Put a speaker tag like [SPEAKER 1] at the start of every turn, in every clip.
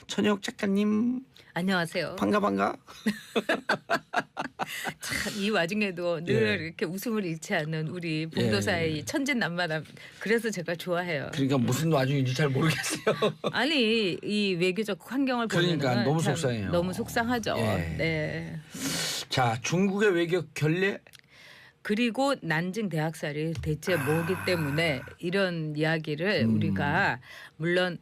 [SPEAKER 1] 천혁 작가님
[SPEAKER 2] 안녕하세요.
[SPEAKER 1] 반가.
[SPEAKER 2] 참, 이 와중에도 늘
[SPEAKER 1] 예.
[SPEAKER 2] 이렇게 웃음을 잃지 않는 우리 봉도사의 천진난만함. 그래서 제가 좋아해요.
[SPEAKER 1] 그러니까 무슨 와중인지 잘 모르겠어요.
[SPEAKER 2] 아니 이 외교적 환경을 보면
[SPEAKER 1] 그러니까 너무 속상해요.
[SPEAKER 2] 너무 속상하죠.
[SPEAKER 1] 예.
[SPEAKER 2] 네.
[SPEAKER 1] 자, 중국의 외교 결례.
[SPEAKER 2] 그리고 난징 대학살이 대체 뭐기 때문에 이런 이야기를 우리가 물론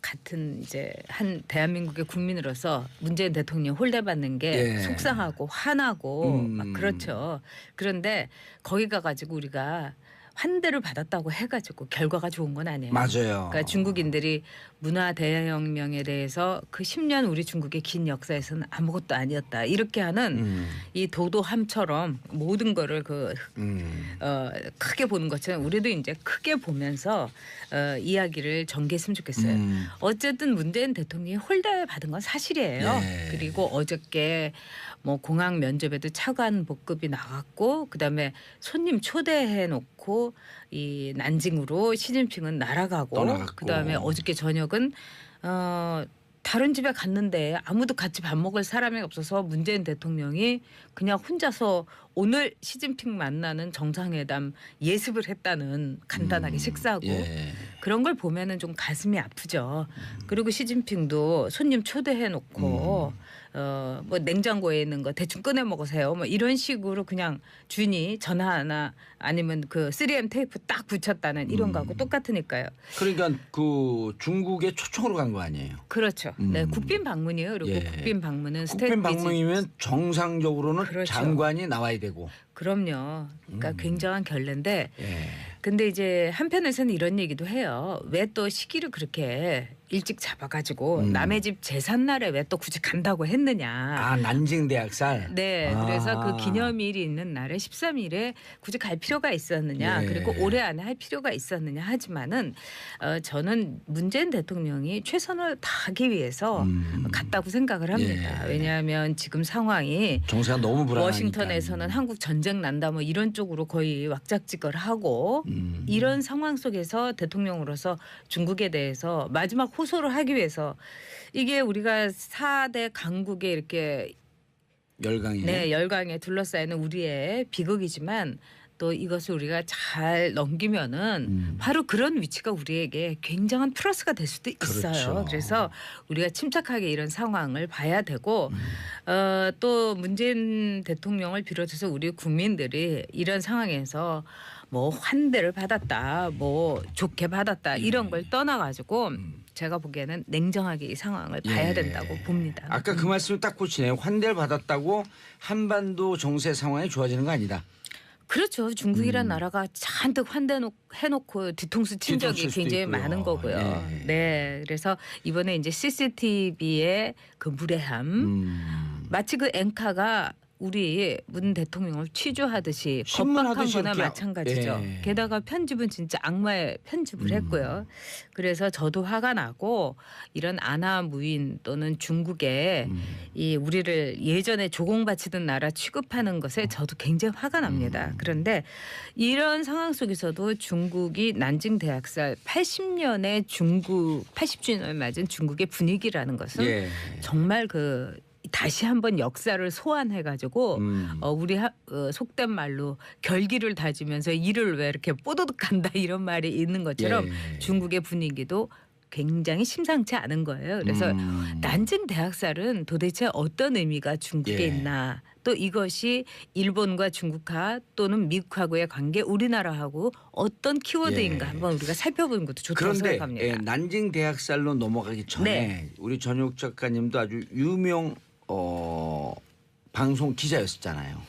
[SPEAKER 2] 같은 이제 한 대한민국의 국민으로서 문재인 대통령 홀대받는 게
[SPEAKER 1] 예.
[SPEAKER 2] 속상하고 화나고 막 그렇죠. 그런데 거기 가가지고 우리가 환대를 받았다고 해가지고 결과가 좋은 건 아니에요.
[SPEAKER 1] 맞아요.
[SPEAKER 2] 그러니까 중국인들이 문화 대혁명에 대해서 그 10년 우리 중국의 긴 역사에서는 아무것도 아니었다 이렇게 하는 이 도도함처럼 모든 거를 크게 보는 것처럼 우리도 이제 크게 보면서 이야기를 전개했으면 좋겠어요. 어쨌든 문재인 대통령이 홀대 받은 건 사실이에요.
[SPEAKER 1] 예.
[SPEAKER 2] 그리고 어저께 뭐 공항 면접에도 차관 복급이 나갔고 그다음에 손님 초대해 놓고 이 난징으로 시진핑은 날아가고
[SPEAKER 1] 떠나갔고.
[SPEAKER 2] 그다음에 어저께 저녁은 다른 집에 갔는데 아무도 같이 밥 먹을 사람이 없어서 문재인 대통령이 그냥 혼자서 오늘 시진핑 만나는 정상회담 예습을 했다는 간단하게 식사하고
[SPEAKER 1] 예.
[SPEAKER 2] 그런 걸 보면은 좀 가슴이 아프죠. 그리고 시진핑도 손님 초대해 놓고 뭐 냉장고에 있는 거 대충 꺼내 먹으세요. 뭐 이런 식으로 그냥 주인이 전화 하나 아니면 그 3M 테이프 딱 붙였다는 이런 거하고 똑같으니까요.
[SPEAKER 1] 그러니까 그 중국의 초청으로 간 거 아니에요.
[SPEAKER 2] 그렇죠. 네, 국빈 방문이에요. 그리고
[SPEAKER 1] 예.
[SPEAKER 2] 국빈 방문은
[SPEAKER 1] 국빈 방문이면 정상적으로는
[SPEAKER 2] 그렇죠.
[SPEAKER 1] 장관이 나와야 되고.
[SPEAKER 2] 그럼요. 그러니까 굉장한 결례인데
[SPEAKER 1] 예.
[SPEAKER 2] 근데 이제 한편에서는 이런 얘기도 해요. 왜 또 시기를 그렇게 일찍 잡아가지고 남의 집 제삿날에 왜 또 굳이 간다고 했느냐.
[SPEAKER 1] 아, 난징 대학살.
[SPEAKER 2] 네. 그래서
[SPEAKER 1] 아.
[SPEAKER 2] 그 기념일이 있는 날에 13일에 굳이 갈 필요가 있었느냐.
[SPEAKER 1] 예.
[SPEAKER 2] 그리고 올해 안에 할 필요가 있었느냐 하지만은 저는 문재인 대통령이 최선을 다하기 위해서 갔다고 생각을 합니다.
[SPEAKER 1] 예.
[SPEAKER 2] 왜냐하면 지금 상황이
[SPEAKER 1] 정세가 너무 불안하니까.
[SPEAKER 2] 워싱턴에서는 한국 전쟁 난다 뭐 이런 쪽으로 거의 왁작지껄 하고 이런 상황 속에서 대통령으로서 중국에 대해서 마지막 호소를 하기 위해서 이게 우리가 4대 강국에 이렇게
[SPEAKER 1] 열강이.
[SPEAKER 2] 네, 열강에 둘러싸이는 우리의 비극이지만 또 이것을 우리가 잘 넘기면은 바로 그런 위치가 우리에게 굉장한 플러스가 될 수도 있어요.
[SPEAKER 1] 그렇죠.
[SPEAKER 2] 그래서 우리가 침착하게 이런 상황을 봐야 되고 또 문재인 대통령을 비롯해서 우리 국민들이 이런 상황에서 뭐 환대를 받았다, 뭐 좋게 받았다 이런 걸 떠나가지고 제가 보기에는 냉정하게 이 상황을 봐야 된다고 봅니다.
[SPEAKER 1] 아까 그 말씀을 딱 꽂히네요. 환대를 받았다고 한반도 정세 상황이 좋아지는 거 아니다.
[SPEAKER 2] 그렇죠. 중국이란 나라가 잔뜩 해놓고 뒤통수 친 적이
[SPEAKER 1] 뒤통수일 수도
[SPEAKER 2] 굉장히
[SPEAKER 1] 있고요.
[SPEAKER 2] 많은 거고요.
[SPEAKER 1] 예.
[SPEAKER 2] 네. 그래서 이번에 이제 CCTV의 그 무례함 마치 그 앵카가 우리 문 대통령을 취조하듯이 겁박한
[SPEAKER 1] 신문하듯이
[SPEAKER 2] 거나
[SPEAKER 1] 이렇게
[SPEAKER 2] 마찬가지죠.
[SPEAKER 1] 예.
[SPEAKER 2] 게다가 편집은 진짜 악마의 편집을 했고요. 그래서 저도 화가 나고 이런 아나무인 또는 중국에 이 우리를 예전에 조공바치던 나라 취급하는 것에 저도 굉장히 화가 납니다. 그런데 이런 상황 속에서도 중국이 난징 대학살 80년의 중국 80주년을 맞은 중국의 분위기라는 것은
[SPEAKER 1] 예.
[SPEAKER 2] 정말 다시 한번 역사를 소환해가지고 우리 속된 말로 결기를 다지면서 이를 왜 이렇게 뽀드득 간다 이런 말이 있는 것처럼
[SPEAKER 1] 예.
[SPEAKER 2] 중국의 분위기도 굉장히 심상치 않은 거예요. 그래서 난징 대학살은 도대체 어떤 의미가 중국에
[SPEAKER 1] 예.
[SPEAKER 2] 있나 또 이것이 일본과 중국과 또는 미국하고의 관계 우리나라하고 어떤 키워드인가
[SPEAKER 1] 예.
[SPEAKER 2] 한번 우리가 살펴보는 것도 좋다고
[SPEAKER 1] 그런데
[SPEAKER 2] 생각합니다.
[SPEAKER 1] 예, 난징 대학살로 넘어가기 전에
[SPEAKER 2] 네.
[SPEAKER 1] 우리 전혁 작가님도 아주 유명 방송 기자였었잖아요.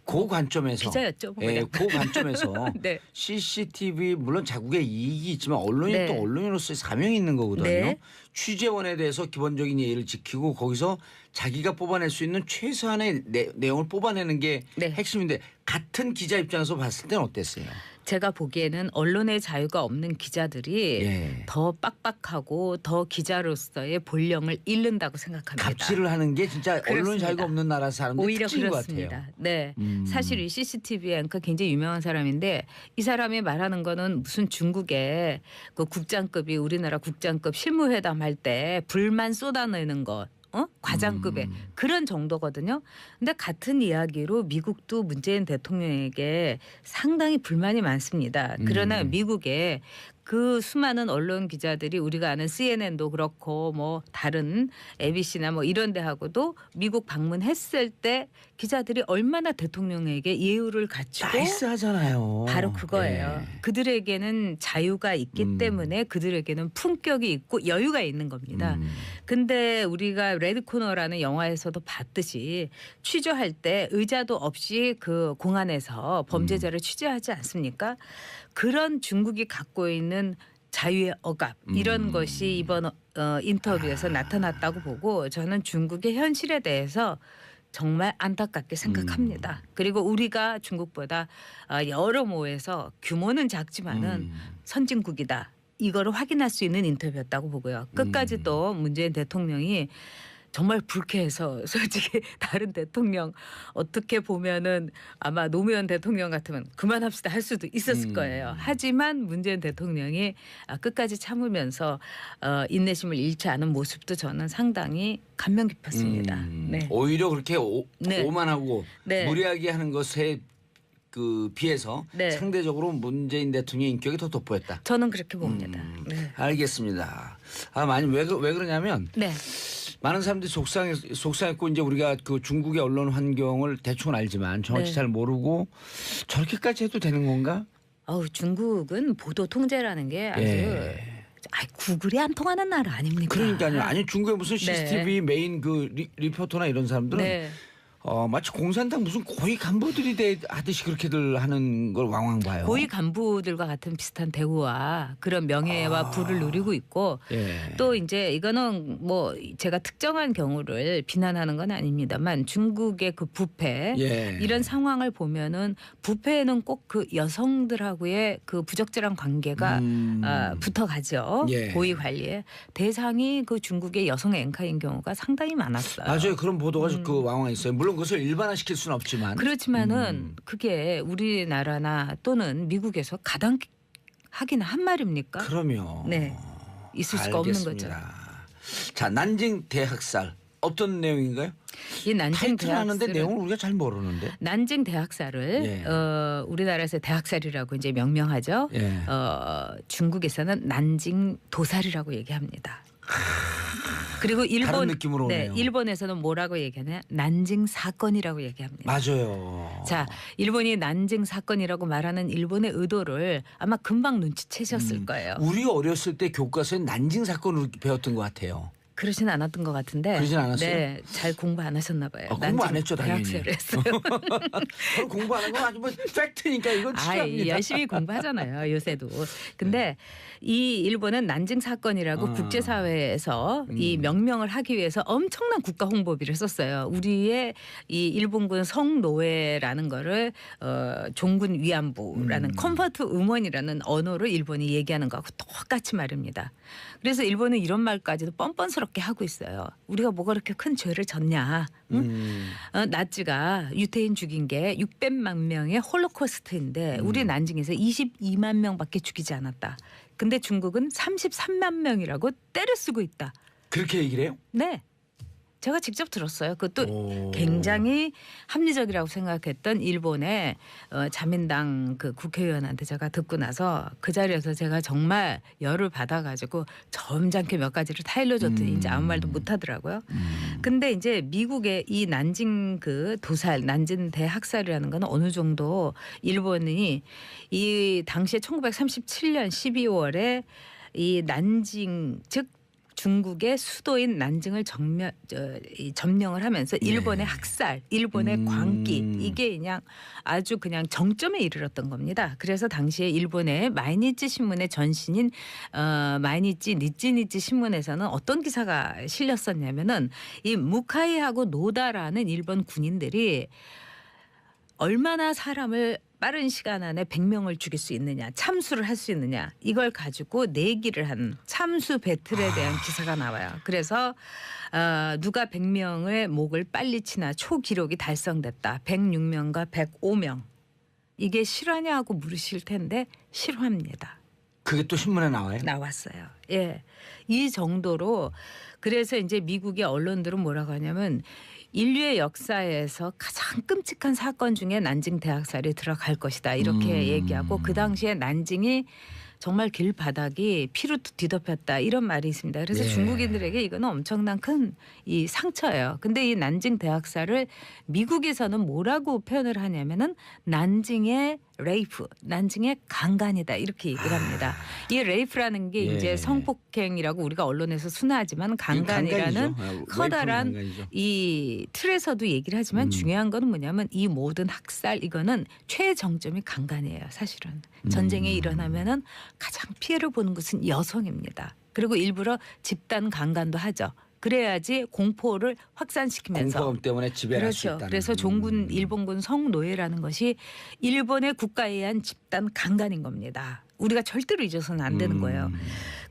[SPEAKER 1] 그 관점에서
[SPEAKER 2] 기자였죠, 뭐
[SPEAKER 1] 예,
[SPEAKER 2] 그냥.
[SPEAKER 1] 그 관점에서
[SPEAKER 2] 네.
[SPEAKER 1] CCTV 물론 자국의 이익이 있지만 언론이
[SPEAKER 2] 네.
[SPEAKER 1] 또 언론인으로서의 사명이 있는 거거든요.
[SPEAKER 2] 네.
[SPEAKER 1] 취재원에 대해서 기본적인 예의를 지키고 거기서 자기가 뽑아낼 수 있는 최소한의 내용을 뽑아내는 게
[SPEAKER 2] 네.
[SPEAKER 1] 핵심인데 같은 기자 입장에서 봤을 때는 어땠어요?
[SPEAKER 2] 제가 보기에는 언론의 자유가 없는 기자들이
[SPEAKER 1] 예.
[SPEAKER 2] 더 빡빡하고 더 기자로서의 본령을 잃는다고 생각합니다.
[SPEAKER 1] 갑질을 하는 게 진짜 언론
[SPEAKER 2] 그렇습니다.
[SPEAKER 1] 자유가 없는 나라 사람들
[SPEAKER 2] 오히려
[SPEAKER 1] 특징인 것
[SPEAKER 2] 그렇습니다.
[SPEAKER 1] 같아요.
[SPEAKER 2] 네, 사실 이 CCTV 앵커 굉장히 유명한 사람인데 이 사람이 말하는 거는 무슨 중국의 그 국장급이 우리나라 국장급 실무회담 할 때 불만 쏟아내는 것. 과장급의 그런 정도거든요. 근데 같은 이야기로 미국도 문재인 대통령에게 상당히 불만이 많습니다. 그러나 미국에 그 수많은 언론 기자들이 우리가 아는 CNN도 그렇고 뭐 다른 ABC나 뭐 이런 데하고도 미국 방문했을 때 기자들이 얼마나 대통령에게 예우를 갖추고
[SPEAKER 1] 나이스하잖아요.
[SPEAKER 2] 바로 그거예요.
[SPEAKER 1] 예.
[SPEAKER 2] 그들에게는 자유가 있기 때문에 그들에게는 품격이 있고 여유가 있는 겁니다. 근데 우리가 레드 코너라는 영화에서도 봤듯이 취조할 때 의자도 없이 그 공안에서 범죄자를 취재하지 않습니까? 그런 중국이 갖고 있는 자유의 억압 이런 것이 이번 인터뷰에서 나타났다고 보고 저는 중국의 현실에 대해서 정말 안타깝게 생각합니다. 그리고 우리가 중국보다 여러모에서 규모는 작지만은 선진국이다. 이거를 확인할 수 있는 인터뷰였다고 보고요. 끝까지 또 문재인 대통령이 정말 불쾌해서 솔직히 다른 대통령 어떻게 보면은 아마 노무현 대통령 같으면 그만합시다 할 수도 있었을 거예요. 하지만 문재인 대통령이 끝까지 참으면서 인내심을 잃지 않은 모습도 저는 상당히 감명 깊었습니다. 네.
[SPEAKER 1] 오히려 그렇게
[SPEAKER 2] 네.
[SPEAKER 1] 오만하고
[SPEAKER 2] 네.
[SPEAKER 1] 무리하게 하는 것에 그 비해서
[SPEAKER 2] 네.
[SPEAKER 1] 상대적으로 문재인 대통령의 인격이 더 돋보였다.
[SPEAKER 2] 저는 그렇게 봅니다. 네.
[SPEAKER 1] 알겠습니다. 많이 왜 그러냐면
[SPEAKER 2] 네.
[SPEAKER 1] 많은 사람들이 속상했고 이제 우리가 그 중국의 언론 환경을 대충은 알지만 정확히
[SPEAKER 2] 네.
[SPEAKER 1] 잘 모르고 저렇게까지 해도 되는 건가?
[SPEAKER 2] 중국은 보도 통제라는 게 아주
[SPEAKER 1] 예.
[SPEAKER 2] 구글이 안 통하는 나라 아닙니까?
[SPEAKER 1] 그러니까요. 아니 중국에 무슨
[SPEAKER 2] 네.
[SPEAKER 1] CCTV 메인 그 리포터나 이런 사람들은
[SPEAKER 2] 네.
[SPEAKER 1] 마치 공산당 무슨 고위 간부들이 하듯이 그렇게들 하는 걸 왕왕 봐요.
[SPEAKER 2] 고위 간부들과 같은 비슷한 대우와 그런 명예와 부를 누리고 있고
[SPEAKER 1] 예.
[SPEAKER 2] 또 이제 이거는 뭐 제가 특정한 경우를 비난하는 건 아닙니다만 중국의 그 부패
[SPEAKER 1] 예.
[SPEAKER 2] 이런 상황을 보면은 부패에는 꼭 그 여성들하고의 그 부적절한 관계가 붙어가죠.
[SPEAKER 1] 예.
[SPEAKER 2] 고위 관리에 대상이 그 중국의 여성 앵커인 경우가 상당히 많았어요.
[SPEAKER 1] 맞아요. 그런 보도가 그 왕왕 있어요. 물론 그것을 일반화시킬 수는 없지만.
[SPEAKER 2] 그렇지만은 그게 우리나라나 또는 미국에서 가당 하긴 한 말입니까?
[SPEAKER 1] 그럼요.
[SPEAKER 2] 네. 있을 수가 없는 거죠.
[SPEAKER 1] 자, 난징 대학살 어떤 내용인가요?
[SPEAKER 2] 이 난징
[SPEAKER 1] 타이틀 하는데
[SPEAKER 2] 대학살은
[SPEAKER 1] 내용을 우리가 잘 모르는데.
[SPEAKER 2] 난징 대학살을
[SPEAKER 1] 예.
[SPEAKER 2] 우리나라에서 대학살이라고 이제 명명하죠.
[SPEAKER 1] 예.
[SPEAKER 2] 중국에서는 난징 도살이라고 얘기합니다. 그리고
[SPEAKER 1] 다른 느낌으로 오네요.
[SPEAKER 2] 일본에서는 뭐라고 얘기하냐? 난징 사건이라고 얘기합니다.
[SPEAKER 1] 맞아요.
[SPEAKER 2] 자, 일본이 난징 사건이라고 말하는 일본의 의도를 아마 금방 눈치채셨을 거예요.
[SPEAKER 1] 우리 어렸을 때 교과서에 난징 사건으로 배웠던 것 같아요.
[SPEAKER 2] 그러진 않았던 것 같은데.
[SPEAKER 1] 그러진 않았어요?
[SPEAKER 2] 네, 잘 공부 안 하셨나 봐요.
[SPEAKER 1] 공부 안 했죠, 당연히.
[SPEAKER 2] 대학생을 했어요.
[SPEAKER 1] 저는 공부하는 건 아주 뭐 팩트니까 이건 치료합니다.
[SPEAKER 2] 열심히 공부하잖아요, 요새도. 근데 이 일본은 난징 사건이라고 국제사회에서 이 명명을 하기 위해서 엄청난 국가 홍보비를 썼어요. 우리의 이 일본군 성노예라는 거를 종군 위안부라는 컴포트 우먼이라는 언어로 일본이 얘기하는 거하고 똑같이 말입니다. 그래서 일본은 이런 말까지도 뻔뻔스럽게 하고 있어요. 우리가 뭐가 그렇게 큰 죄를 졌냐. 응? 나치가 유태인 죽인 게 600만 명의 홀로코스트인데 우리 난징에서 22만 명밖에 죽이지 않았다. 근데 중국은 33만 명이라고 때를 쓰고 있다.
[SPEAKER 1] 그렇게 얘기를 해요?
[SPEAKER 2] 네. 제가 직접 들었어요. 그것도
[SPEAKER 1] 오.
[SPEAKER 2] 굉장히 합리적이라고 생각했던 일본의 자민당 그 국회의원한테 제가 듣고 나서 그 자리에서 제가 정말 열을 받아가지고 점잖게 몇 가지를 다 일러줬더니 이제 아무 말도 못하더라고요. 근데 이제 미국의 이 난징 그 도살, 난징 대학살이라는 건 어느 정도 일본이 이 당시에 1937년 12월에 이 난징 즉 중국의 수도인 난징을 점령을 하면서 일본의 학살, 일본의 광기 이게 그냥 아주 그냥 정점에 이르렀던 겁니다. 그래서 당시에 일본의 마이니치 신문의 전신인 마이니치 니찌니찌 신문에서는 어떤 기사가 실렸었냐면은 이 무카이하고 노다라는 일본 군인들이 얼마나 사람을 빠른 시간 안에 100명을 죽일 수 있느냐, 참수를 할 수 있느냐 이걸 가지고 내기를 한 참수 배틀에 대한 기사가 나와요. 그래서 누가 100명의 목을 빨리 치나 초기록이 달성됐다. 106명과 105명. 이게 실화냐고 물으실 텐데 실화입니다.
[SPEAKER 1] 그게 또 신문에 나와요?
[SPEAKER 2] 나왔어요. 예. 이 정도로 그래서 이제 미국의 언론들은 뭐라고 하냐면 인류의 역사에서 가장 끔찍한 사건 중에 난징 대학살이 들어갈 것이다. 이렇게 얘기하고 그 당시에 난징이 정말 길바닥이 피로 뒤덮였다 이런 말이 있습니다. 그래서
[SPEAKER 1] 예.
[SPEAKER 2] 중국인들에게 이거는 엄청난 큰 이 상처예요. 근데 이 난징 대학살을 미국에서는 뭐라고 표현을 하냐면은 난징의 레이프, 난징의 강간이다 이렇게 얘기를 합니다. 이 레이프라는 게
[SPEAKER 1] 예.
[SPEAKER 2] 이제 성폭행이라고 우리가 언론에서 순화하지만 강간이라는
[SPEAKER 1] 강간이죠.
[SPEAKER 2] 커다란
[SPEAKER 1] 강간이죠.
[SPEAKER 2] 이 틀에서도 얘기를 하지만 중요한 건 뭐냐면 이 모든 학살 이거는 최정점이 강간이에요. 사실은 전쟁이 일어나면은 가장 피해를 보는 것은 여성입니다. 그리고 일부러 집단 강간도 하죠. 그래야지 공포를 확산시키면서
[SPEAKER 1] 공포감 때문에 지배할 수
[SPEAKER 2] 그렇죠.
[SPEAKER 1] 있다는.
[SPEAKER 2] 그래서 종군 일본군 성노예라는 것이 일본의 국가에 의한 집단 강간인 겁니다. 우리가 절대로 잊어서는 안 되는 거예요.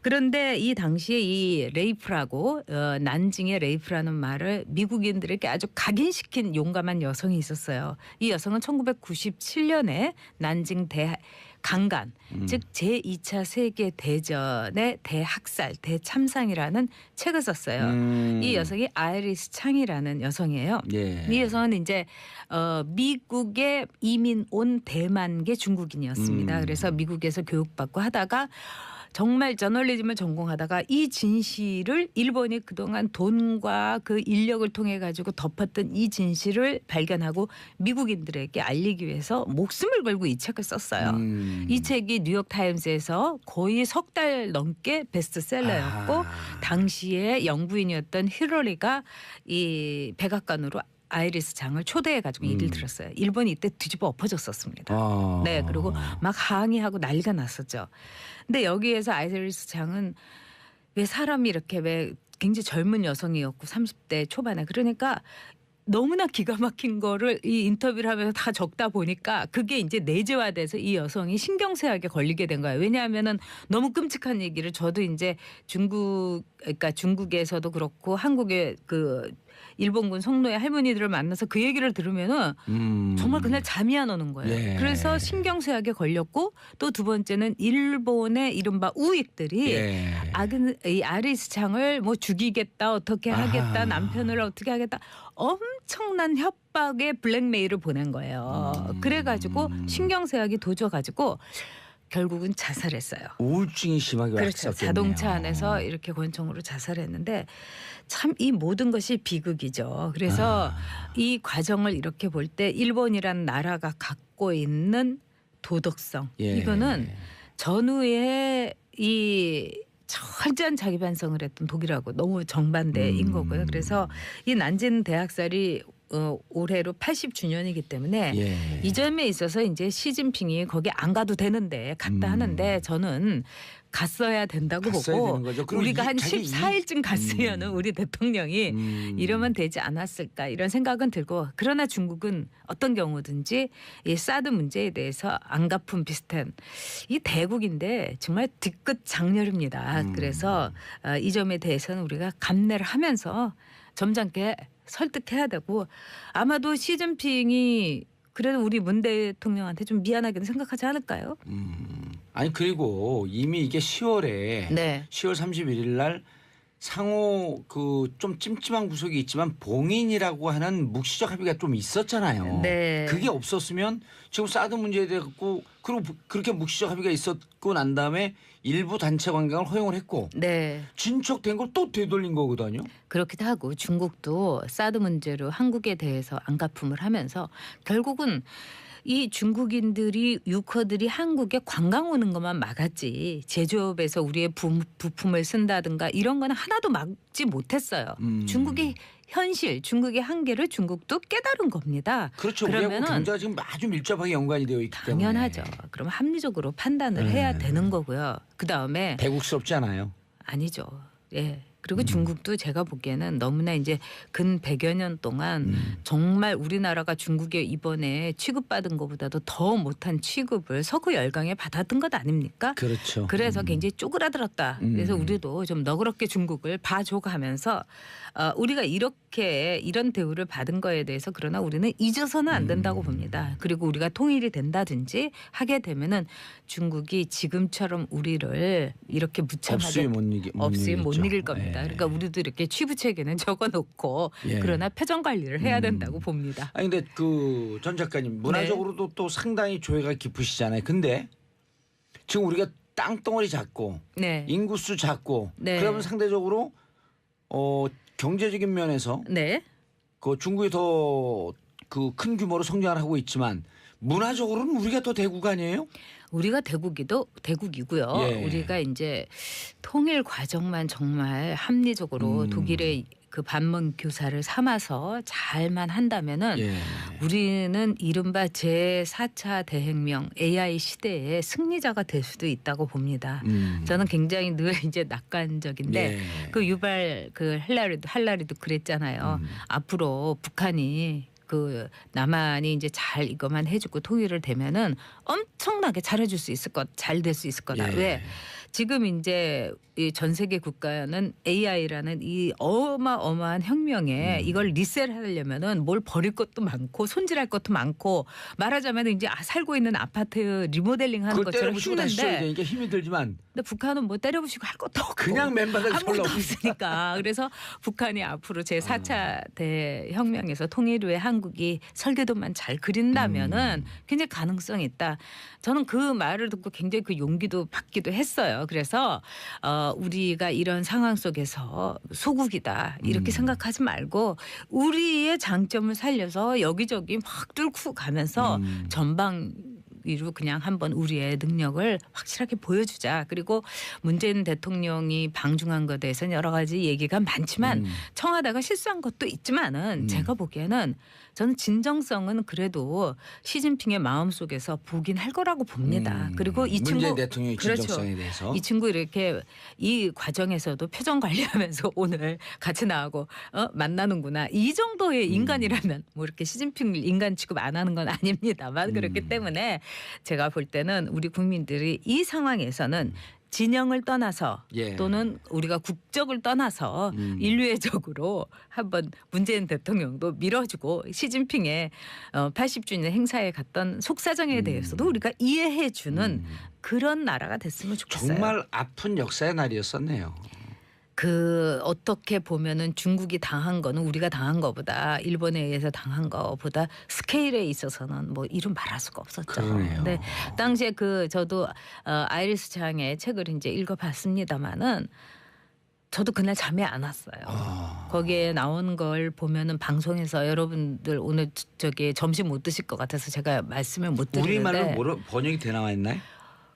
[SPEAKER 2] 그런데 이 당시에 이 레이프라고 난징의 레이프라는 말을 미국인들에게 아주 각인시킨 용감한 여성이 있었어요. 이 여성은 1997년에 난징 강간 즉 제2차 세계대전의 대학살 대참상이라는 책을 썼어요. 이 여성이 아이리스 창이라는 여성이에요.
[SPEAKER 1] 예.
[SPEAKER 2] 이 여성은 이제 미국에 이민 온 대만계 중국인이었습니다. 그래서 미국에서 교육받고 하다가 정말 저널리즘을 전공하다가 이 진실을 일본이 그동안 돈과 그 인력을 통해 가지고 덮었던 이 진실을 발견하고 미국인들에게 알리기 위해서 목숨을 걸고 이 책을 썼어요. 이 책이 뉴욕타임스에서 거의 석 달 넘게 베스트셀러였고 당시에 영부인이었던 히러리가 이 백악관으로 아이리스 장을 초대해 가지고 얘기를 들었어요. 일본이 이때 뒤집어 엎어졌었습니다. 네, 그리고 막 항의하고 난리가 났었죠. 근데 여기에서 아이리스 장은 왜 사람이 이렇게 왜 굉장히 젊은 여성이었고 30대 초반에 그러니까 너무나 기가 막힌 거를 이 인터뷰를 하면서 다 적다 보니까 그게 이제 내재화돼서 이 여성이 신경쇠약에 걸리게 된 거예요. 왜냐하면은 너무 끔찍한 얘기를 저도 이제 그러니까 중국에서도 그렇고 한국의 그 일본군 성노예 할머니들을 만나서 그 얘기를 들으면은 정말 그날 잠이 안 오는 거예요.
[SPEAKER 1] 예.
[SPEAKER 2] 그래서 신경쇠약에 걸렸고 또 두 번째는 일본의 이른바 우익들이
[SPEAKER 1] 예.
[SPEAKER 2] 이 아리스 창을 뭐 죽이겠다 어떻게 하겠다 남편을 어떻게 하겠다 엄청난 협박의 블랙메일을 보낸 거예요. 그래가지고 신경쇠약이 도져가지고 결국은 자살했어요.
[SPEAKER 1] 우울증이 심하게
[SPEAKER 2] 그렇죠.
[SPEAKER 1] 왔었겠네요.
[SPEAKER 2] 자동차 안에서 이렇게 권총으로 자살했는데 참 이 모든 것이 비극이죠. 그래서 이 과정을 이렇게 볼 때 일본이란 나라가 갖고 있는 도덕성
[SPEAKER 1] 예.
[SPEAKER 2] 이거는 전후에 이 철저한 자기 반성을 했던 독일하고 너무 정반대인 거고요. 그래서 이 난징 대학살이 올해로 80주년이기 때문에
[SPEAKER 1] 예.
[SPEAKER 2] 이 점에 있어서 이제 시진핑이 거기 안 가도 되는데 갔다 하는데 저는 갔어야 된다고
[SPEAKER 1] 갔어야
[SPEAKER 2] 보고
[SPEAKER 1] 되는 거죠. 그리고
[SPEAKER 2] 우리가 한
[SPEAKER 1] 자기
[SPEAKER 2] 14일쯤 갔으면은 우리 대통령이 이러면 되지 않았을까 이런 생각은 들고 그러나 중국은 어떤 경우든지 이 사드 문제에 대해서 안갚음 비슷한 이 대국인데 정말 뒤끝 장렬입니다. 그래서 이 점에 대해서는 우리가 감내를 하면서 점잖게 설득해야 되고 아마도 시진핑이 그래도 우리 문 대통령한테 좀 미안하게는 생각하지 않을까요?
[SPEAKER 1] 아니 그리고 이미 이게 10월에
[SPEAKER 2] 네.
[SPEAKER 1] 10월 31일 날 상호 그 좀 찜찜한 구석이 있지만 봉인이라고 하는 묵시적 합의가 좀 있었잖아요.
[SPEAKER 2] 네.
[SPEAKER 1] 그게 없었으면 지금 사드 문제에 대해 갖고 그리고 그렇게 묵시적 합의가 있었고 난 다음에 일부 단체 관광을 허용을 했고
[SPEAKER 2] 네.
[SPEAKER 1] 진척된 걸 또 되돌린 거거든요.
[SPEAKER 2] 그렇기도 하고 중국도 사드 문제로 한국에 대해서 안갚음을 하면서 결국은 이 중국인들이 유커들이 한국에 관광 오는 것만 막았지 제조업에서 우리의 부품을 쓴다든가 이런 거는 하나도 막지 못했어요. 중국의 현실, 중국의 한계를 중국도 깨달은 겁니다.
[SPEAKER 1] 그렇죠. 우리하고 경제가 지금 아주 밀접하게 연관이 되어 있기 때문에.
[SPEAKER 2] 당연하죠. 그럼 합리적으로 판단을 해야 되는 거고요. 그다음에
[SPEAKER 1] 대국스럽지 않아요?
[SPEAKER 2] 아니죠. 예. 그리고 중국도 제가 보기에는 너무나 이제 근 100여 년 동안 정말 우리나라가 중국에 이번에 취급받은 것보다도 더 못한 취급을 서구 열강에 받았던 것 아닙니까?
[SPEAKER 1] 그렇죠.
[SPEAKER 2] 그래서 굉장히 쪼그라들었다. 그래서 우리도 좀 너그럽게 중국을 봐줘가면서 우리가 이렇게 이런 대우를 받은 거에 대해서 그러나 우리는 잊어서는 안 된다고 봅니다. 그리고 우리가 통일이 된다든지 하게 되면은 중국이 지금처럼 우리를 이렇게 무참하게 없이 못 이길 겁니다. 그러니까 우리도 이렇게 취부책에는 적어놓고 그러나 표정 관리를 해야 된다고 봅니다.
[SPEAKER 1] 아니 근데 그 전 작가님 문화적으로도 또 상당히 조예가 깊으시잖아요. 근데 지금 우리가 땅덩어리 작고 인구수 작고 그러면 상대적으로 경제적인 면에서 그 중국이 더 그 큰 규모로 성장을 하고 있지만 문화적으로는 우리가 더 대국 아니에요?
[SPEAKER 2] 우리가 대국이고요. 우리가 이제 통일 과정만 정말 합리적으로 독일의 그 반문 교사를 삼아서 잘만 한다면은 우리는 이른바 제4차 대혁명 AI 시대의 승리자가 될 수도 있다고 봅니다. 저는 굉장히 늘 이제 낙관적인데 그 유발 그 할라리도 그랬잖아요. 앞으로 북한이 그 남한이 이제 잘 이것만 해주고 통일을 되면은 엄청나게 잘해줄 수 있을 잘 될 수 있을 거다. 왜? 지금 이제 이 전 세계 국가는 AI라는 이 어마어마한 혁명에 이걸 리셋하려면은 뭘 버릴 것도 많고 손질할 것도 많고 말하자면 이제 살고 있는 아파트 리모델링하는 것처럼 힘든데
[SPEAKER 1] 이게 힘이 들지만
[SPEAKER 2] 근데 북한은 뭐 때려부시고 할 것도 없고
[SPEAKER 1] 그냥 맨바닥에
[SPEAKER 2] 아무것도 없으니까 그래서 북한이 앞으로 제4차 대혁명에서 통일 후에 한국이 설계도만 잘 그린다면은 굉장히 가능성이 있다. 저는 그 말을 듣고 굉장히 그 용기도 받기도 했어요. 그래서 우리가 이런 상황 속에서 소국이다 이렇게 생각하지 말고 우리의 장점을 살려서 여기저기 막 뚫고 가면서 전방위로 그냥 한번 우리의 능력을 확실하게 보여주자. 그리고 문재인 대통령이 방중한 것에 대해서는 여러 가지 얘기가 많지만 청와대가 실수한 것도 있지만은 제가 보기에는 저는 진정성은 그래도 시진핑의 마음속에서 보긴 할 거라고 봅니다. 그리고 이 친구
[SPEAKER 1] 문재인 대통령의 진정성에 대해서
[SPEAKER 2] 이 친구 이렇게 이 과정에서도 표정 관리하면서 오늘 같이 나하고 만나는구나. 이 정도의 인간이라면 뭐 이렇게 시진핑을 인간 취급 안 하는 건 아닙니다만 그렇기 때문에 제가 볼 때는 우리 국민들이 이 상황에서는 진영을 떠나서 또는 우리가 국적을 떠나서 인류애적으로 한번 문재인 대통령도 밀어주고 시진핑의 80주년 행사에 갔던 속사정에 대해서도 우리가 이해해주는 그런 나라가 됐으면 좋겠어요.
[SPEAKER 1] 정말 아픈 역사의 날이었었네요.
[SPEAKER 2] 그 어떻게 보면은 중국이 당한 거는 우리가 당한 거보다 일본에 의해서 당한 거보다 스케일에 있어서는 뭐 이루 말할 수가 없었죠.
[SPEAKER 1] 그러네요.
[SPEAKER 2] 근데 당시에 그 저도 아이리스 장의 책을 이제 읽어봤습니다마는 저도 그날 잠이 안 왔어요. 거기에 나온 걸 보면은 방송에서 여러분들 오늘 저기 점심 못 드실 것 같아서 제가 말씀을 못 드리는데
[SPEAKER 1] 우리말로 번역이 돼 나와 있나요?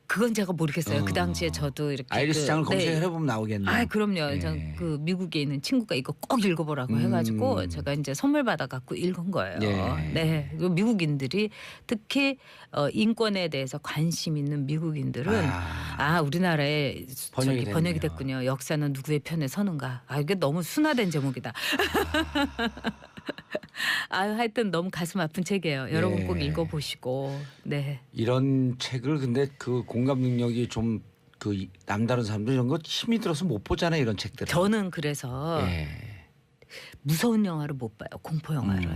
[SPEAKER 2] 그건 제가 모르겠어요. 그 당시에 저도 이렇게
[SPEAKER 1] 아이리스 장을 검색해보면 나오겠네요.
[SPEAKER 2] 아, 그럼요. 전 그 미국에 있는 친구가 이거 꼭 읽어보라고 해가지고 제가 이제 선물 받아갖고 읽은 거예요. 네. 그리고 미국인들이 특히 인권에 대해서 관심 있는 미국인들은 우리나라에 번역이 됐군요. 역사는 누구의 편에 서는가. 이게 너무 순화된 제목이다. 하여튼 너무 가슴 아픈 책이에요. 여러분 꼭 읽어보시고.
[SPEAKER 1] 이런 책을 근데 그 공감 능력이 좀 그 남다른 사람들 이런 거 힘이 들어서 못 보잖아요. 이런 책들을.
[SPEAKER 2] 저는 그래서 무서운 영화를 못 봐요. 공포 영화를.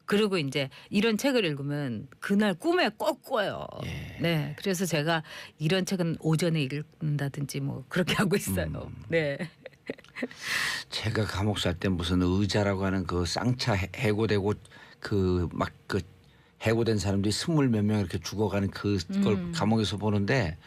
[SPEAKER 2] 그리고 이제 이런 책을 읽으면 그날 꿈에 꼭 꿔요. 네, 그래서 제가 이런 책은 오전에 읽는다든지 뭐 그렇게 하고 있어요. 네.
[SPEAKER 1] 제가 감옥 살 때 무슨 의자라고 하는 그 쌍차 해고되고 그 막 그 해고된 사람들이 20 몇 명 이렇게 죽어가는 그걸 감옥에서 보는데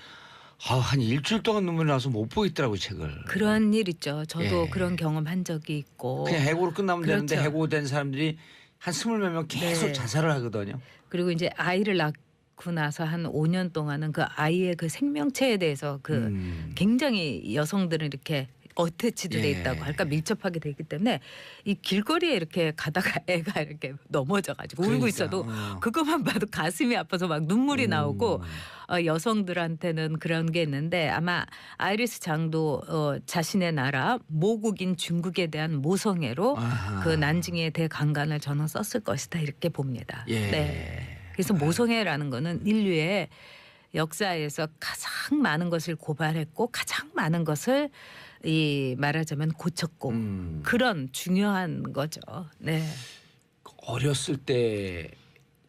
[SPEAKER 1] 한 일주일 동안 눈물이 나서 못 보겠더라고요, 책을.
[SPEAKER 2] 그런 일 있죠. 저도 그런 경험한 적이 있고.
[SPEAKER 1] 그냥 해고로 끝나면 되는데 해고된 사람들이 한 20몇 명 계속
[SPEAKER 2] 네.
[SPEAKER 1] 자살을 하거든요.
[SPEAKER 2] 그리고 이제 아이를 낳고 나서 한 5년 동안은 그 아이의 그 생명체에 대해서 그 굉장히 여성들은 이렇게 어태치돼
[SPEAKER 1] 예.
[SPEAKER 2] 있다고 할까 밀접하게 돼 있기 때문에 이 길거리에 이렇게 가다가 애가 이렇게 넘어져가지고 울고
[SPEAKER 1] 그러니까,
[SPEAKER 2] 있어도 그것만 봐도 가슴이 아파서 막 눈물이 나오고 여성들한테는 그런 게 있는데 아마 아이리스 장도 자신의 나라 모국인 중국에 대한 모성애로
[SPEAKER 1] 아하.
[SPEAKER 2] 그 난징의 대강간을 저는 썼을 것이다 이렇게 봅니다.
[SPEAKER 1] 예.
[SPEAKER 2] 네. 그래서 모성애라는 거는 인류의 역사에서 가장 많은 것을 고발했고 가장 많은 것을 이 말하자면 고쳤고 그런 중요한 거죠. 네.
[SPEAKER 1] 어렸을 때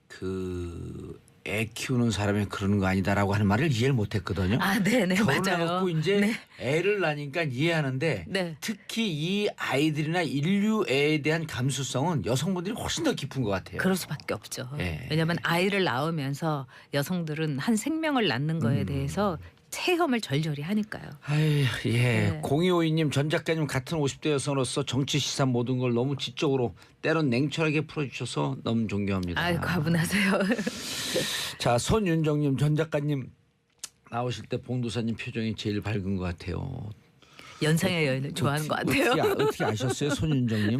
[SPEAKER 1] 그 애 키우는 사람이 그러는 거 아니다라고 하는 말을 이해를 못했거든요.
[SPEAKER 2] 아, 네네 맞아요.
[SPEAKER 1] 결혼해갖고 이제
[SPEAKER 2] 네.
[SPEAKER 1] 애를 낳으니까 이해하는데
[SPEAKER 2] 네.
[SPEAKER 1] 특히 이 아이들이나 인류애에 대한 감수성은 여성분들이 훨씬 더 깊은 것 같아요.
[SPEAKER 2] 그럴 수밖에 없죠.
[SPEAKER 1] 예.
[SPEAKER 2] 왜냐하면 아이를 낳으면서 여성들은 한 생명을 낳는 거에 대해서 체험을 절절히 하니까요.
[SPEAKER 1] 아유, 예.
[SPEAKER 2] 네.
[SPEAKER 1] 0252님 전 작가님 같은 50대 여성으로서 정치 시사 모든 걸 너무 지적으로 때론 냉철하게 풀어주셔서 너무 존경합니다.
[SPEAKER 2] 아유 과분하세요.
[SPEAKER 1] 자, 손윤정님 전 작가님 나오실 때 봉도사님 표정이 제일 밝은 것 같아요.
[SPEAKER 2] 연상의 여인을 좋아하는 것 같아요.
[SPEAKER 1] 어떻게 아셨어요, 손윤정님?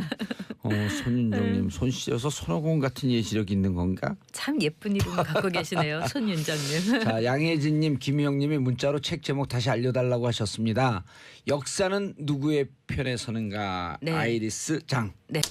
[SPEAKER 1] 손윤정님 손씨여서 손오공 같은 예시력이 있는 건가?
[SPEAKER 2] 참 예쁜 이름 갖고 계시네요, 손윤정님.
[SPEAKER 1] 자, 양혜진님, 김희영님이 문자로 책 제목 다시 알려달라고 하셨습니다. 역사는 누구의 편에 서는가?
[SPEAKER 2] 네.
[SPEAKER 1] 아이리스 장.
[SPEAKER 2] 네.